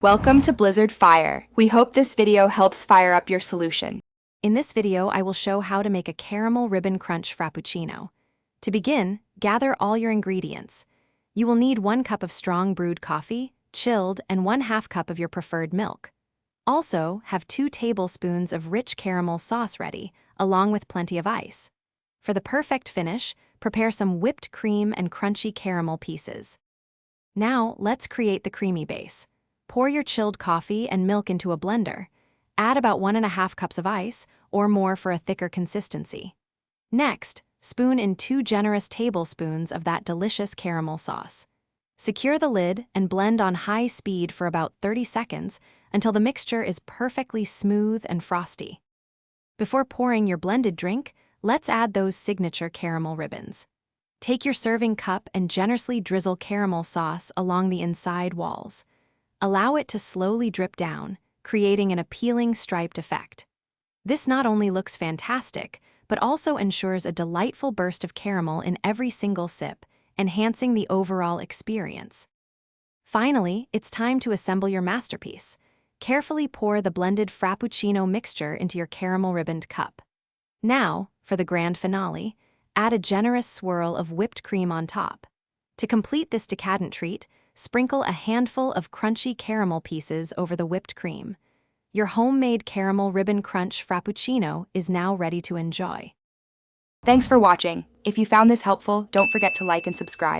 Welcome to Blizzard Fire. We hope this video helps fire up your solution. In this video, I will show how to make a Caramel Ribbon Crunch Frappuccino. To begin, gather all your ingredients. You will need 1 cup of strong brewed coffee, chilled, and 1/2 cup of your preferred milk. Also, have 2 tablespoons of rich caramel sauce ready, along with plenty of ice. For the perfect finish, prepare some whipped cream and crunchy caramel pieces. Now, let's create the creamy base. Pour your chilled coffee and milk into a blender. Add about 1.5 cups of ice, or more for a thicker consistency. Next, spoon in 2 generous tablespoons of that delicious caramel sauce. Secure the lid and blend on high speed for about 30 seconds until the mixture is perfectly smooth and frosty. Before pouring your blended drink, let's add those signature caramel ribbons. Take your serving cup and generously drizzle caramel sauce along the inside walls. Allow it to slowly drip down, creating an appealing striped effect. This not only looks fantastic, but also ensures a delightful burst of caramel in every single sip, enhancing the overall experience. Finally, it's time to assemble your masterpiece. Carefully pour the blended Frappuccino mixture into your caramel ribboned cup. Now, for the grand finale, add a generous swirl of whipped cream on top. To complete this decadent treat, sprinkle a handful of crunchy caramel pieces over the whipped cream. Your homemade Caramel Ribbon Crunch Frappuccino is now ready to enjoy. Thanks for watching. If you found this helpful, don't forget to like and subscribe.